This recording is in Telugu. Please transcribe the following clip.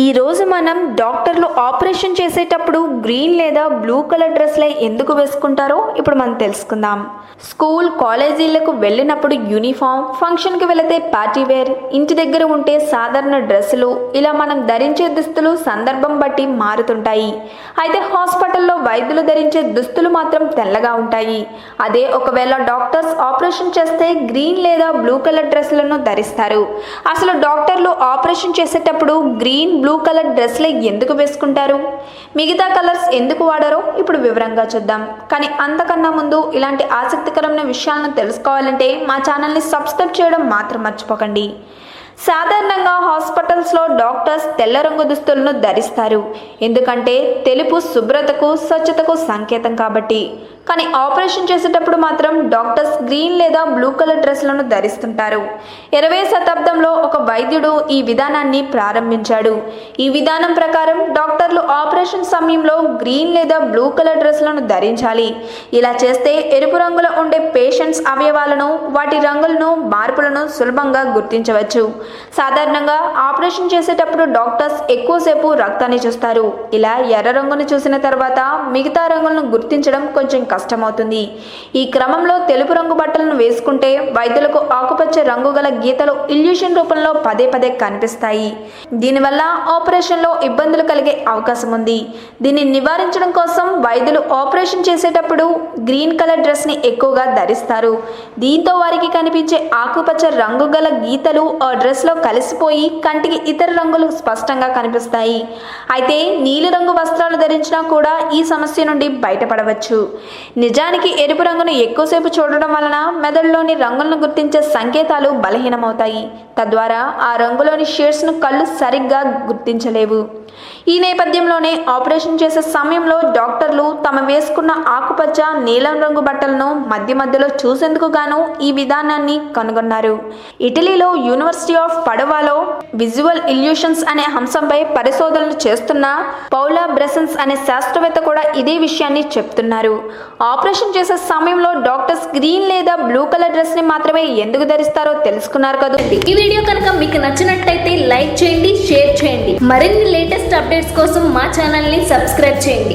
ఈ రోజు మనం డాక్టర్లు ఆపరేషన్ చేసేటప్పుడు గ్రీన్ లేదా బ్లూ కలర్ డ్రెస్లే ఎందుకు వేసుకుంటారో ఇప్పుడు మనం తెలుసుకుందాం. స్కూల్ కాలేజీలకు వెళ్ళినప్పుడు యూనిఫామ్, ఫంక్షన్కి వెళితే పార్టీ వేర్, ఇంటి దగ్గర ఉంటే సాధారణ డ్రెస్సులు, ఇలా మనం ధరించే దుస్తులు సందర్భం బట్టి మారుతుంటాయి. అయితే హాస్పిటల్లో వైద్యులు ధరించే దుస్తులు మాత్రం తెల్లగా ఉంటాయి. అదే ఒకవేళ డాక్టర్స్ ఆపరేషన్ చేస్తే గ్రీన్ లేదా బ్లూ కలర్ డ్రెస్సులను ధరిస్తారు. అసలు డాక్టర్లు ఆపరేషన్ చేసేటప్పుడు గ్రీన్, బ్లూ కలర్ డ్రెస్లే ఎందుకు వేసుకుంటారు? మిగతా కలర్స్ ఎందుకు వాడారో ఇప్పుడు వివరంగా చూద్దాం. కానీ అంతకన్నా ముందు ఇలాంటి ఆసక్తికరమైన విషయాలను తెలుసుకోవాలంటే మా ఛానల్ని సబ్స్క్రైబ్ చేయడం మాత్రం మర్చిపోకండి. సాధారణంగా హాస్పిటల్స్లో డాక్టర్స్ తెల్ల రంగు దుస్తులను ధరిస్తారు. ఎందుకంటే తెలుపు శుభ్రతకు, స్వచ్ఛతకు సంకేతం కాబట్టి. కానీ ఆపరేషన్ చేసేటప్పుడు మాత్రం డాక్టర్స్ గ్రీన్ లేదా బ్లూ కలర్ డ్రెస్లను ధరిస్తుంటారు. 20వ శతాబ్దంలో ఒక వైద్యుడు ఈ విధానాన్ని ప్రారంభించాడు. ఈ విధానం ప్రకారం డాక్టర్లు ఆపరేషన్ సమయంలో గ్రీన్ లేదా బ్లూ కలర్ డ్రెస్లను ధరించాలి. ఇలా చేస్తే ఎరుపు రంగులో ఉండే పేషెంట్స్ అవయవాలను, వాటి రంగులను, మార్పులను సులభంగా గుర్తించవచ్చు. సాధారణంగా ఆపరేషన్ చేసేటప్పుడు డాక్టర్స్ ఎక్కువసేపు రక్తాన్ని చూస్తారు. ఇలా ఎర్ర రంగును చూసిన తర్వాత మిగతా రంగులను గుర్తించడం కొంచెం కష్టమవుతుంది. ఈ క్రమంలో తెలుపు రంగు బట్టలను వేసుకుంటే వైద్యులకు ఆకుపచ్చ రంగు గల గీతలు ఇల్యూషన్ రూపంలో పదే పదే కనిపిస్తాయి. దీనివల్ల ఆపరేషన్లో ఇబ్బందులు కలిగే అవకాశం ఉంది. దీన్ని నివారించడం కోసం వైద్యులు ఆపరేషన్ చేసేటప్పుడు గ్రీన్ కలర్ డ్రెస్ని ఎక్కువగా ధరిస్తారు. దీంతో వారికి కనిపించే ఆకుపచ్చ రంగు గల గీతలు ఆ డ్రెస్లో కలిసిపోయి కంటికి ఇతర రంగులు స్పష్టంగా కనిపిస్తాయి. అయితే నీలిరంగు వస్త్రాలు ధరించినా కూడా ఈ సమస్య నుండి బయటపడవచ్చు. నిజానికి ఎరుపు రంగును ఎక్కువసేపు చూడడం వలన మెదడులోని రంగులను గుర్తించే సంకేతాలు బలహీనమవుతాయి. తద్వారా ఆ రంగులోని షేడ్స్ను కళ్ళు సరిగ్గా గుర్తించలేవు. ఈ నేపథ్యంలోనే ఆపరేషన్ చేసే సమయంలో డాక్టర్లు తమ వేసుకున్న ఆకుపచ్చ, నీలం రంగు బట్టలను మధ్య మధ్యలో చూసేందుకు గాను ఈ విధానాన్ని కనుగొన్నారు. ఇటలీలో యూనివర్సిటీ ఆఫ్ పడవాలో విజువల్ ఇల్యూషన్స్ అనే అంశంపై పరిశోధనలు చేస్తున్న పౌలా బ్రెసన్స్ అనే శాస్త్రవేత్త కూడా ఇదే విషయాన్ని చెప్తున్నారు. ఆపరేషన్ చేసే సమయంలో డాక్టర్స్ గ్రీన్ లేదా బ్లూ కలర్ డ్రెస్ ని మాత్రమే ఎందుకు ధరిస్తారో తెలుసుకున్నారు కదా. ఈ వీడియో కనుక మీకు నచ్చినట్లయితే లైక్ చేయండి, షేర్ చేయండి. మరిన్ని లేటెస్ట్ అప్డేట్స్ కోసం మా ఛానల్ ని సబ్స్క్రైబ్ చేయండి.